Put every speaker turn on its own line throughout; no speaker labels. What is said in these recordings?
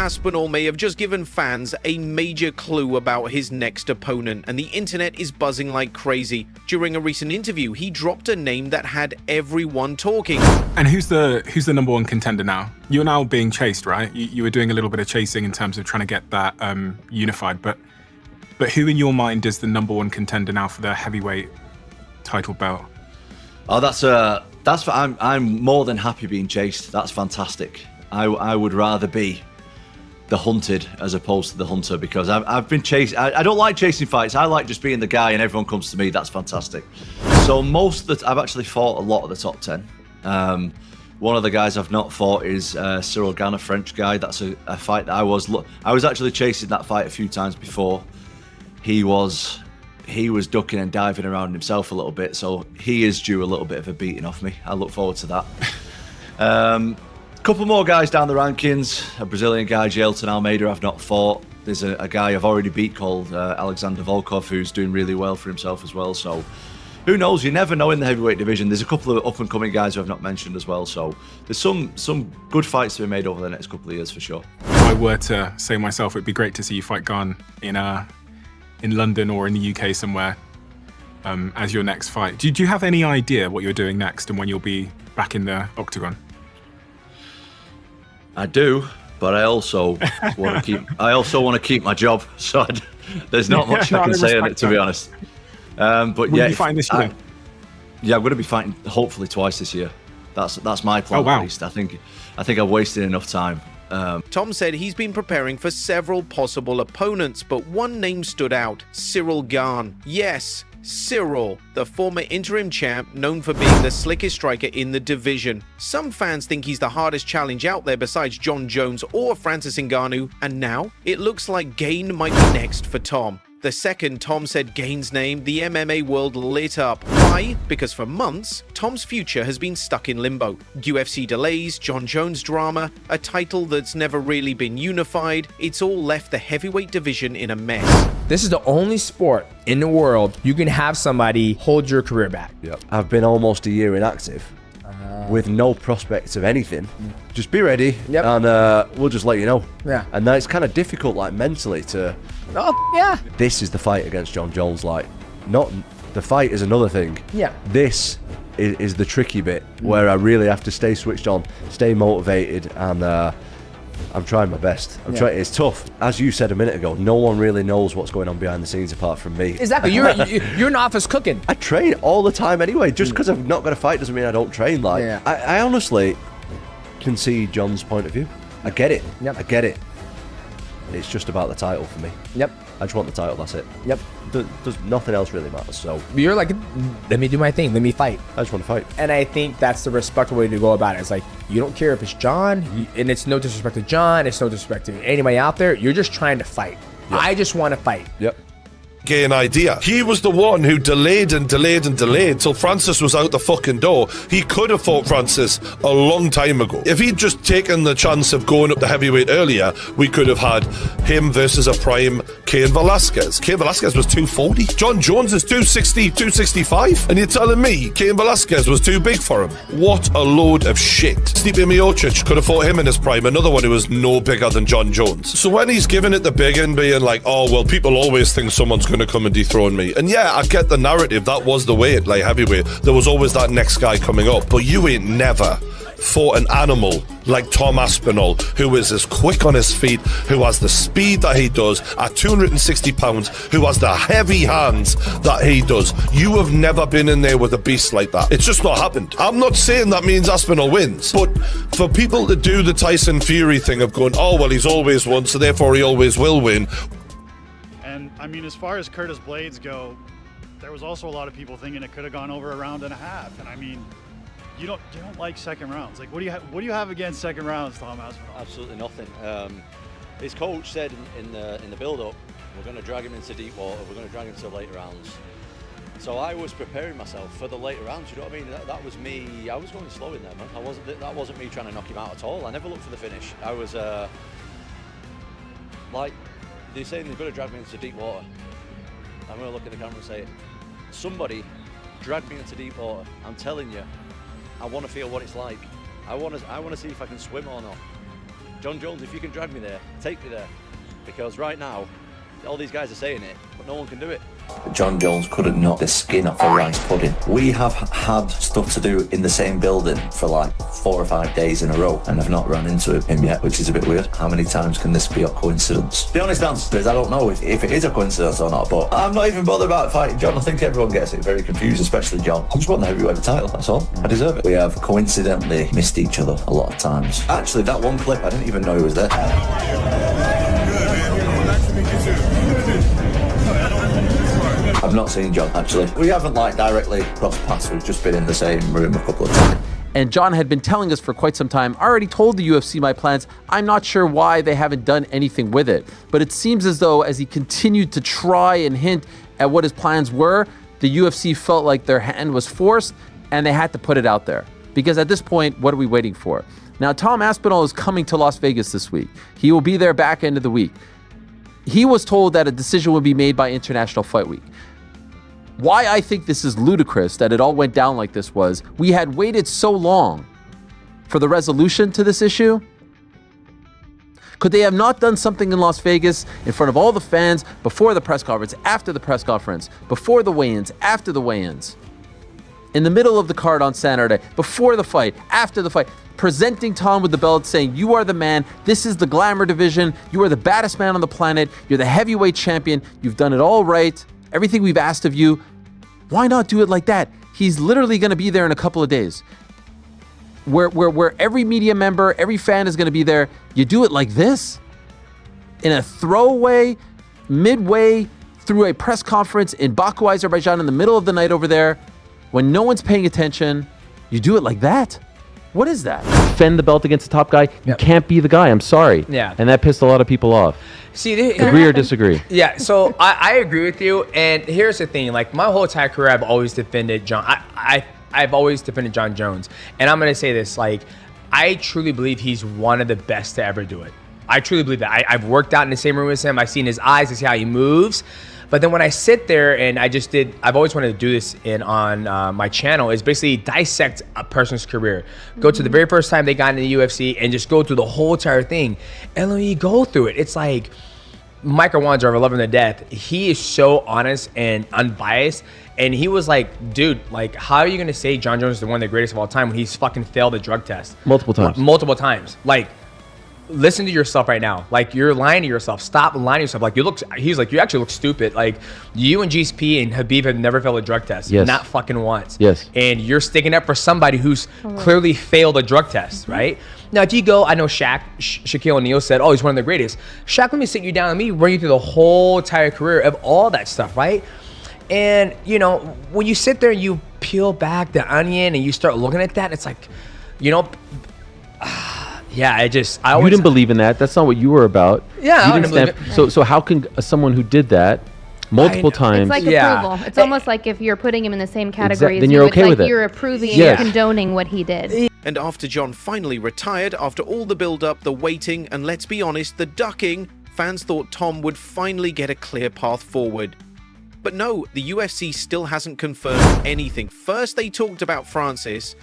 Aspinall may have just given fans a major clue about his next opponent, and the internet is buzzing like crazy. During a recent interview, he dropped a name that had everyone talking.
And who's the number one contender now? You're now being chased, right? You were doing a little bit of chasing in terms of trying to get that unified, but who in your mind is the number one contender now for the heavyweight title belt?
Oh, I'm more than happy being chased. That's fantastic. I would rather be the hunted as opposed to the hunter, because I've been chased. I don't like chasing fights. I like just being the guy and everyone comes to me. That's fantastic. So I've actually fought a lot of the top 10. One of the guys I've not fought is Ciryl Gane, a French guy. That's a fight that I was actually chasing that fight a few times before. He was ducking and diving around himself a little bit, so he is due a little bit of a beating off me. I look forward to that. Couple more guys down the rankings. A Brazilian guy, Jailton Almeida, I've not fought. There's a guy I've already beat called Alexander Volkov, who's doing really well for himself as well. So who knows? You never know in the heavyweight division. There's a couple of up-and-coming guys who I've not mentioned as well. So there's some good fights to be made over the next couple of years for sure.
If I were to say myself, it'd be great to see you fight Gane in London or in the UK somewhere as your next fight. Do you have any idea what you're doing next and when you'll be back in the octagon?
I do, but I also want to keep my job. So there's not much I can say on it, to be honest. But
will you be fighting this year?
Yeah, I'm going to be fighting hopefully twice this year. That's my plan.
Oh, wow.
At least I think I've wasted enough time.
Tom said he's been preparing for several possible opponents, but one name stood out: Ciryl Gane. Yes, Ciryl, the former interim champ known for being the slickest striker in the division. Some fans think he's the hardest challenge out there besides Jon Jones or Francis Ngannou, and now it looks like Gane might be next for Tom. The second Tom said Gane's name, the MMA world lit up. Why? Because for months, Tom's future has been stuck in limbo. UFC delays, Jon Jones drama, a title that's never really been unified. It's all left the heavyweight division in a mess.
This is the only sport in the world you can have somebody hold your career back.
Yep. I've been almost a year inactive with no prospects of anything. Just be ready, and we'll just let you know.
Yeah.
And then it's kind of difficult, like mentally, to.
Oh yeah.
This is the fight against Jon Jones. Like, not the fight is another thing.
Yeah.
This is the tricky bit where I really have to stay switched on, stay motivated, and I'm trying my best. It's tough. As you said a minute ago, no one really knows what's going on behind the scenes apart from me.
Exactly. You're in office cooking.
I train all the time anyway. Just because I've not got a fight doesn't mean I don't train. Like, I honestly can see Jon's point of view. I get it.
Yep.
I get it. It's just about the title for me.
Yep.
I just want the title, that's it.
Yep.
There's nothing else really matters, so.
You're like, let me do my thing, let me fight.
I just want to fight.
And I think that's the respectful way to go about it. It's like, you don't care if it's Jon, and it's no disrespect to Jon, it's no disrespect to anybody out there, you're just trying to fight. Yep. I just want to fight.
Yep.
Gane idea. He was the one who delayed and delayed and delayed till Francis was out the fucking door. He could have fought Francis a long time ago. If he'd just taken the chance of going up the heavyweight earlier, we could have had him versus a prime Cain Velasquez. Cain Velasquez was 240. Jon Jones is 260, 265. And you're telling me Cain Velasquez was too big for him? What a load of shit. Stipe Miocic could have fought him in his prime, another one who was no bigger than Jon Jones. So when he's giving it the big and being like, oh, well, people always think someone's going to come and dethrone me. And yeah, I get the narrative. That was the way at light heavyweight. There was always that next guy coming up. But you ain't never fought an animal like Tom Aspinall, who is as quick on his feet, who has the speed that he does at 260 pounds, who has the heavy hands that he does. You have never been in there with a beast like that. It's just not happened. I'm not saying that means Aspinall wins, but for people to do the Tyson Fury thing of going, oh, well, he's always won, so therefore he always will win.
And I mean, as far as Curtis Blades go, there was also a lot of people thinking it could have gone over a round and a half. And I mean, you don't like second rounds. Like, what do you have against second rounds, Tom Aspinall?
Absolutely nothing. His coach said in the build-up, we're going to drag him into deep water. We're going to drag him to later rounds. So I was preparing myself for the later rounds. You know what I mean? That was me. I was going slow in there, man. That wasn't me trying to knock him out at all. I never looked for the finish. I was like. They're saying they're going to drag me into deep water. I'm going to look at the camera and say, somebody drag me into deep water. I'm telling you, I want to feel what it's like. I want to see if I can swim or not. Jon Jones, if you can drag me there, take me there. Because right now, all these guys are saying it, but no one can do it.
Jon Jones couldn't knock the skin off a rice pudding. We have had stuff to do in the same building for like 4 or 5 days in a row, and I've not run into him yet, which is a bit weird. How many times can this be a coincidence? The honest answer is I don't know if it is a coincidence or not, but I'm not even bothered about fighting Jon. I think everyone gets it very confused, especially Jon. I just want the heavyweight title, that's all. I deserve it. We have coincidentally missed each other a lot of times. Actually, that one clip, I didn't even know he was there. I've not seen Jon, actually. We haven't like directly crossed paths, we've just been in the same room a couple of times.
And Jon had been telling us for quite some time, I already told the UFC my plans. I'm not sure why they haven't done anything with it. But it seems as though as he continued to try and hint at what his plans were, the UFC felt like their hand was forced and they had to put it out there. Because at this point, what are we waiting for? Now, Tom Aspinall is coming to Las Vegas this week. He will be there back end of the week. He was told that a decision would be made by International Fight Week. Why I think this is ludicrous that it all went down like this was, we had waited so long for the resolution to this issue. Could they have not done something in Las Vegas in front of all the fans before the press conference, after the press conference, before the weigh-ins, after the weigh-ins, in the middle of the card on Saturday, before the fight, after the fight, presenting Tom with the belt, saying, you are the man, this is the glamour division, you are the baddest man on the planet, you're the heavyweight champion, you've done it all right, everything we've asked of you. Why not do it like that? He's literally going to be there in a couple of days. Where every media member, every fan is going to be there. You do it like this? In a throwaway, midway through a press conference in Baku, Azerbaijan, in the middle of the night over there, when no one's paying attention, you do it like that? What is that? Defend the belt against the top guy. You can't be the guy. I'm sorry.
Yeah.
And that pissed a lot of people off.
See,
Agree or disagree?
Yeah, so I agree with you. And here's the thing: like my whole entire career, I've always defended Jon. I've always defended Jon Jones, and I'm gonna say this: like, I truly believe he's one of the best to ever do it. I truly believe that. I've worked out in the same room as him. I've seen his eyes. I see how he moves. But then when I sit there and I've always wanted to do this on my channel, is basically dissect a person's career. Go to the very first time they got into the UFC and just go through the whole entire thing. And when you go through it, it's like Michael Wanzer of Love Him to Death. He is so honest and unbiased. And he was like, dude, like, how are you going to say Jon Jones is one of the greatest of all time when he's fucking failed a drug test?
Multiple times.
Multiple times. Like, listen to yourself right now. Like, you're lying to yourself. Stop lying to yourself. Like, he's like, you actually look stupid. Like, you and GSP and Habib have never failed a drug test.
Yes.
Not fucking once.
Yes.
And you're sticking up for somebody who's clearly failed a drug test, right? Now, if you go, I know Shaquille O'Neal said, oh, he's one of the greatest. Shaq, let me sit you down. Let me run you through the whole entire career of all that stuff, right? And, you know, when you sit there and you peel back the onion and you start looking at that, it's like, you know, yeah, I always...
You didn't believe in that. That's not what you were about.
Yeah,
you
I didn't believe it.
So how can someone who did that multiple times...
It's like approval. It's almost like if you're putting him in the same category as
then
you,
you're
it's
okay
like
with it.
you're approving
Yes.
and condoning what he did.
And after Jon finally retired, after all the build-up, the waiting, and let's be honest, the ducking, fans thought Tom would finally get a clear path forward. But no, the UFC still hasn't confirmed anything. First they talked about Francis,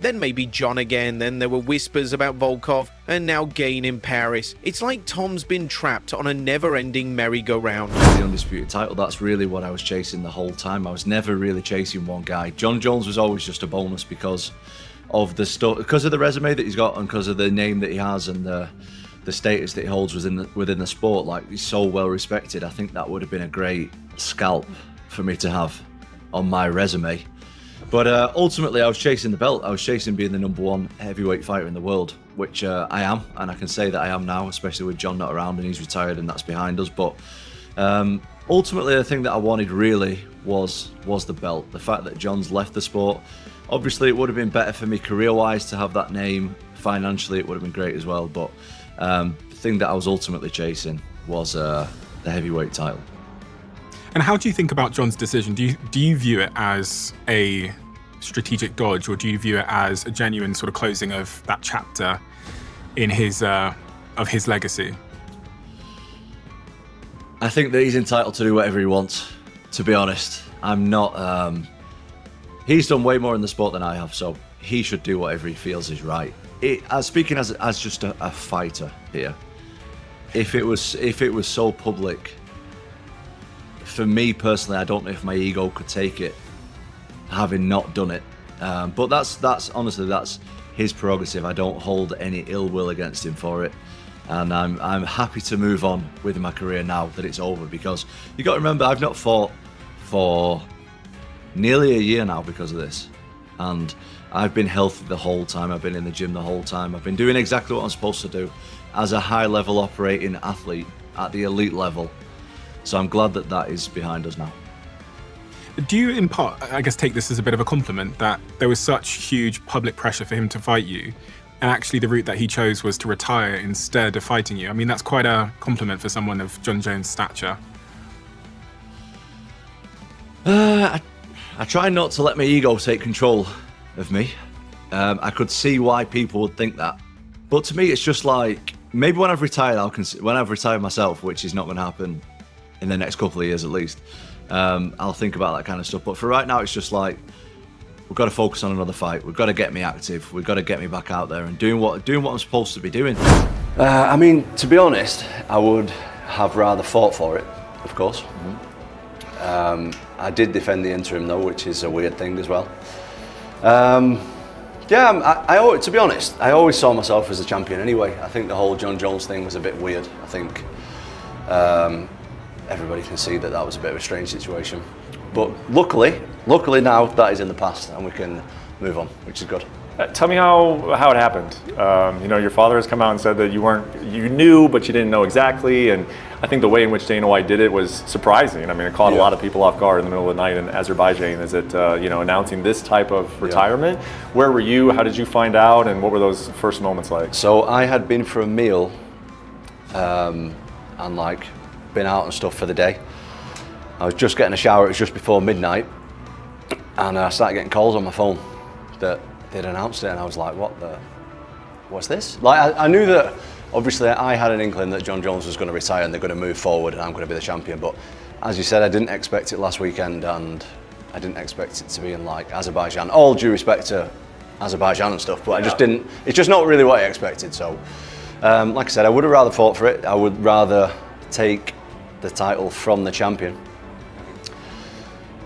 then maybe Jon again, then there were whispers about Volkov, and now Gane in Paris. It's like Tom's been trapped on a never-ending merry-go-round.
The undisputed title, that's really what I was chasing the whole time. I was never really chasing one guy. Jon Jones was always just a bonus because of the stuff, because of the resume that he's got and because of the name that he has and the status that he holds within the sport. Like, he's so well respected. I think that would have been a great scalp for me to have on my resume. But ultimately, I was chasing the belt. I was chasing being the #1 heavyweight fighter in the world, which I am, and I can say that I am now, especially with Jon not around and he's retired and that's behind us. But ultimately, the thing that I wanted really was the belt. The fact that Jon's left the sport. Obviously, it would have been better for me career-wise to have that name. Financially, it would have been great as well. But the thing that I was ultimately chasing was the heavyweight title.
And how do you think about Jon's decision? Do you view it as a strategic dodge, or do you view it as a genuine sort of closing of that chapter in his legacy?
I think that he's entitled to do whatever he wants, to be honest. I'm not... he's done way more in the sport than I have, so he should do whatever he feels is right. Speaking as just a fighter here, if it was so public, for me personally, I don't know if my ego could take it, having not done it. But that's honestly, that's his prerogative. I don't hold any ill will against him for it, and I'm happy to move on with my career now that it's over, because you got to remember, I've not fought for nearly a year now because of this, and I've been healthy the whole time. I've been in the gym the whole time. I've been doing exactly what I'm supposed to do as a high-level operating athlete at the elite level. So I'm glad that that is behind us now.
Do you, in part, I guess, take this as a bit of a compliment that there was such huge public pressure for him to fight you, and actually the route that he chose was to retire instead of fighting you? I mean, that's quite a compliment for someone of Jon Jones' stature.
I try not to let my ego take control of me. I could see why people would think that, but to me, it's just like, maybe when I've retired, when I've retired myself, which is not going to happen in the next couple of years at least, I'll think about that kind of stuff. But for right now, it's just like, we've got to focus on another fight. We've got to get me active. We've got to get me back out there and doing what I'm supposed to be doing.
I mean, to be honest, I would have rather fought for it, of course. Mm-hmm. I did defend the interim though, which is a weird thing as well. Yeah, to be honest, I always saw myself as a champion anyway. I think the whole Jon Jones thing was a bit weird. I think everybody can see that that was a bit of a strange situation. But luckily now that is in the past and we can move on, which is good.
Tell me how it happened. You know, your father has come out and said that you knew, but you didn't know exactly. And I think the way in which Dana White did it was surprising. I mean, it caught a lot of people off guard in the middle of the night in Azerbaijan. Is it, announcing this type of retirement? Where were you? How did you find out? And what were those first moments like?
So I had been for a meal and like been out and stuff for the day. I was just getting a shower. It was just before midnight. And I started getting calls on my phone that they'd announced it, and I was like, what's this? Like, I knew that, obviously, I had an inkling that Jon Jones was going to retire and they're going to move forward and I'm going to be the champion. But as you said, I didn't expect it last weekend, and I didn't expect it to be in like Azerbaijan. All due respect to Azerbaijan and stuff, but I just didn't, it's just not really what I expected. So, like I said, I would have rather fought for it. I would rather take the title from the champion.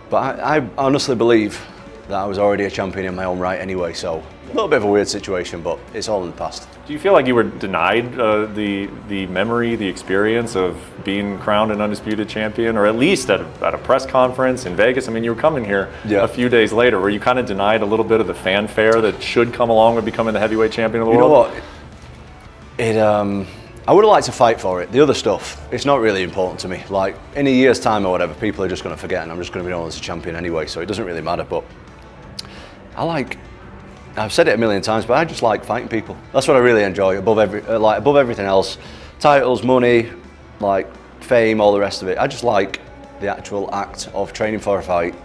But I honestly believe that I was already a champion in my own right anyway, so a little bit of a weird situation, but it's all in the past.
Do you feel like you were denied the memory, the experience of being crowned an undisputed champion, or at least at a press conference in Vegas? I mean, you were coming here a few days later. Were you kind of denied a little bit of the fanfare that should come along with becoming the heavyweight champion of the world?
You know what? I would have liked to fight for it. The other stuff, it's not really important to me. Like, in a year's time or whatever, people are just going to forget and I'm just going to be known as a champion anyway, so it doesn't really matter. But I've said it a million times, but I just like fighting people. That's what I really enjoy, above everything else. Titles, money, like fame, all the rest of it. I just like the actual act of training for a fight,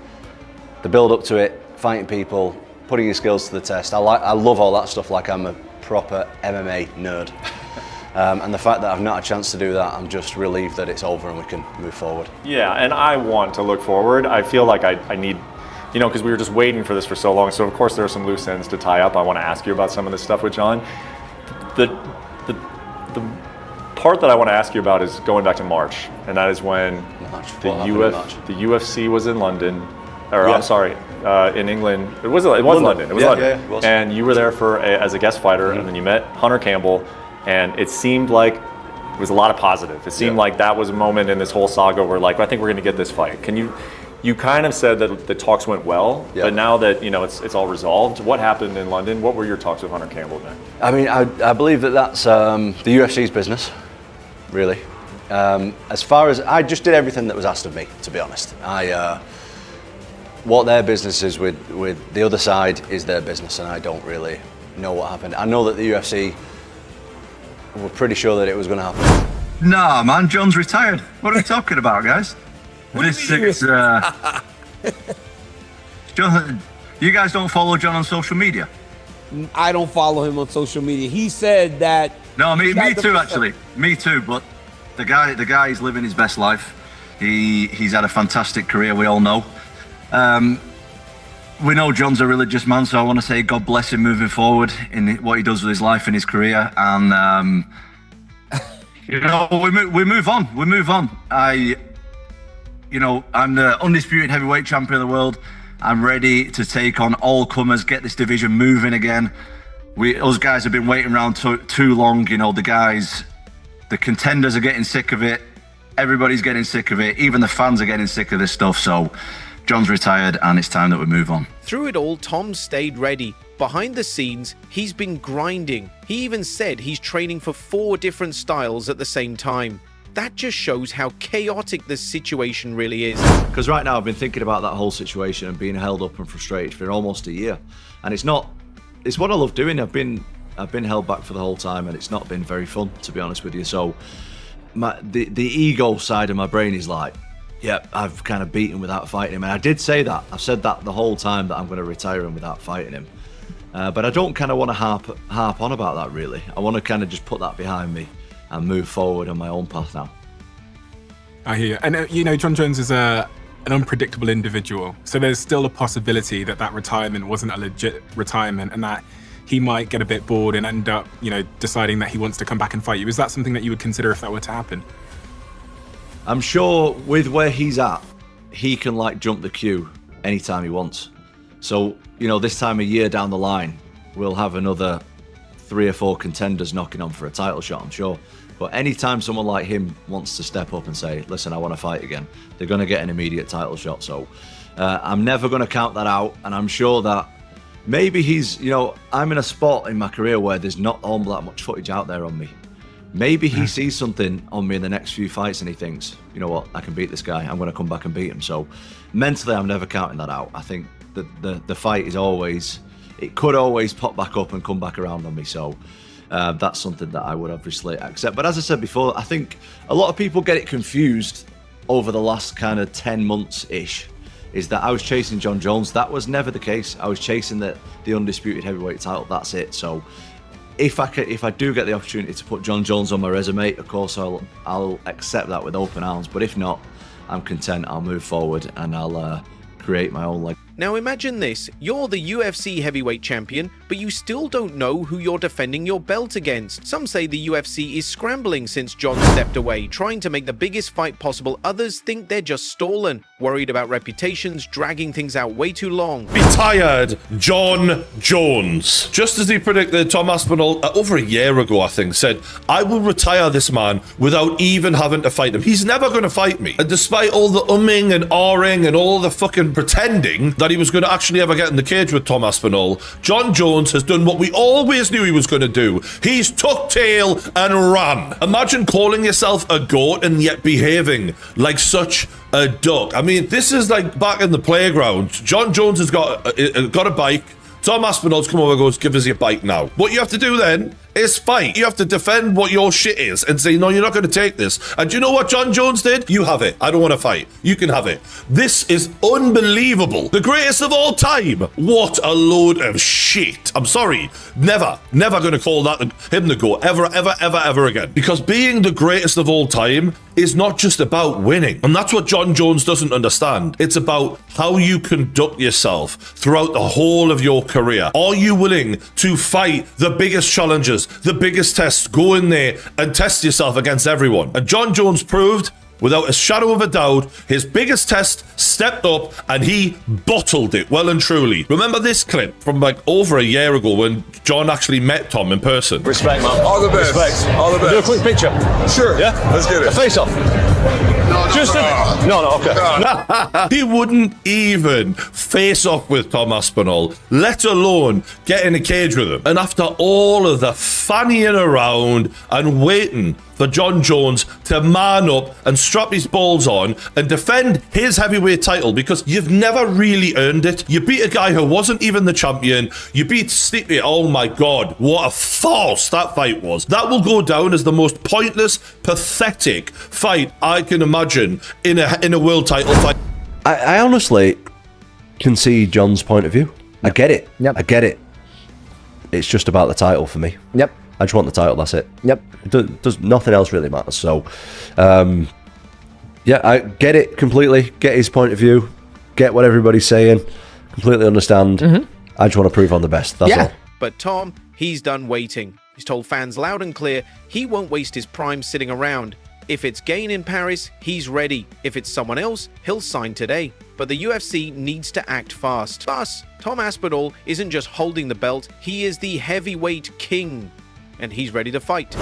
the build up to it, fighting people, putting your skills to the test. I love all that stuff, like I'm a proper MMA nerd. And the fact that I've not had a chance to do that, I'm just relieved that it's over and we can move forward.
Yeah, and I want to look forward. I feel like I need, because we were just waiting for this for so long. So of course there are some loose ends to tie up. I want to ask you about some of this stuff with Jon. The part that I want to ask you about is going back to March, and that is when the UFC was in London, or I'm sorry, in England. It was London. It was London.
Yeah, it was.
And you were there as a guest fighter, and then you met Hunter Campbell. And it seemed like it was a lot of positive. It seemed like that was a moment in this whole saga where, like, I think we're going to get this fight. Can you kind of said that the talks went well, but now that it's all resolved, what happened in London? What were your talks with Hunter Campbell then? I
mean, I believe that that's the UFC's business, really. As far as I just did everything that was asked of me, to be honest. What their business is with the other side is their business, and I don't really know what happened. I know that the UFC. We're pretty sure that it was going to happen.
Nah, man, Jon's retired. What are we talking about, guys? Jon, you guys don't follow Jon on social media?
I don't follow him on social media. He said that.
No, me too, actually. Me too. But the guy is living his best life. He's had a fantastic career. We all know. we know Jon's a religious man, so I want to say God bless him moving forward in what he does with his life and his career. And you know, we move on. We move on. I'm the undisputed heavyweight champion of the world. I'm ready to take on all comers, get this division moving again. Us guys have been waiting around too long. You know, the contenders are getting sick of it. Everybody's getting sick of it. Even the fans are getting sick of this stuff. So Jon's retired and it's time that we move on.
Through it all, Tom stayed ready. Behind the scenes, he's been grinding. He even said he's training for 4 different styles at the same time. That just shows how chaotic this situation really is.
Because right now I've been thinking about that whole situation and being held up and frustrated for almost a year. And it's what I love doing. I've been held back for the whole time and it's not been very fun, to be honest with you. So the ego side of my brain is like, yeah, I've kind of beaten without fighting him. And I did say that. I've said that the whole time, that I'm going to retire him without fighting him. But I don't kind of want to harp on about that, really. I want to kind of just put that behind me and move forward on my own path now.
I hear you. And, Jon Jones is an unpredictable individual. So there's still a possibility that retirement wasn't a legit retirement and that he might get a bit bored and end up, deciding that he wants to come back and fight you. Is that something that you would consider if that were to happen?
I'm sure with where he's at, he can jump the queue anytime he wants. So, this time of year down the line, we'll have another 3 or 4 contenders knocking on for a title shot, I'm sure. But anytime someone like him wants to step up and say, listen, I want to fight again, they're going to get an immediate title shot. So I'm never going to count that out. And I'm sure that maybe he's, I'm in a spot in my career where there's not all that much footage out there on me. Maybe he sees something on me in the next few fights and he thinks, you know what, I can beat this guy. I'm going to come back and beat him. So mentally, I'm never counting that out. I think that the fight is always, it could always pop back up and come back around on me. So that's something that I would obviously accept. But as I said before, I think a lot of people get it confused over the last kind of 10 months-ish, is that I was chasing Jon Jones. That was never the case. I was chasing the undisputed heavyweight title. That's it. So if I do get the opportunity to put Jon Jones on my resume, of course I'll accept that with open arms. But if not, I'm content. I'll move forward and I'll create my own legacy.
Now imagine this, you're the UFC heavyweight champion, but you still don't know who you're defending your belt against. Some say the UFC is scrambling since Jon stepped away, trying to make the biggest fight possible. Others think they're just stalling, worried about reputations, dragging things out way too long.
Retired Jon Jones. Just as he predicted, Tom Aspinall, over a year ago, I think, said, I will retire this man without even having to fight him. He's never going to fight me. And despite all the umming and ahhing and all the fucking pretending that he was going to actually ever get in the cage with Tom Aspinall, Jon Jones has done what we always knew he was going to do. He's tucked tail and ran. Imagine calling yourself a goat and yet behaving like such a duck. I mean, this is like back in the playground. Jon Jones has got a bike. Tom Aspinall's come over and goes, give us your bike now. What you have to do then is fight. You have to defend what your shit is and say, no, you're not going to take this. And do you know what Jon Jones did? You have it. I don't want to fight. You can have it. This is unbelievable. The greatest of all time. What a load of shit. I'm sorry. Never going to call him the GOAT ever again. Because being the greatest of all time is not just about winning. And that's what Jon Jones doesn't understand. It's about how you conduct yourself throughout the whole of your career. Are you willing to fight the biggest challenges, the biggest tests, go in there and test yourself against everyone? And Jon Jones proved, without a shadow of a doubt, his biggest test, stepped up and he bottled it well and truly. Remember this clip from like over a year ago when Jon actually met Tom in person?
Respect, man. All the best. Respect. All the best. Do a quick picture. Sure. Yeah? Let's get it. A face off. No, okay.
He wouldn't even face off with Tom Aspinall, let alone get in a cage with him. And after all of the fannying around and waiting for Jon Jones to man up and strap his balls on and defend his heavyweight title, because you've never really earned it. You beat a guy who wasn't even the champion. You beat Stipe. Oh my God, what a farce that fight was. That will go down as the most pointless, pathetic fight I can imagine in a world title fight.
I honestly can see Jon's point of view. Yep. I get it. Yep. I get it. It's just about the title for me.
Yep.
I just want the title, that's it.
Yep.
Does nothing else really matters. So, yeah, I get it completely. Get his point of view. Get what everybody's saying. Completely understand. I just want to prove I'm the best. That's all.
But Tom, he's done waiting. He's told fans loud and clear he won't waste his prime sitting around. If it's Gane in Paris, he's ready. If it's someone else, he'll sign today. But the UFC needs to act fast. Plus, Tom Aspinall isn't just holding the belt, he is the heavyweight king. And he's ready to fight.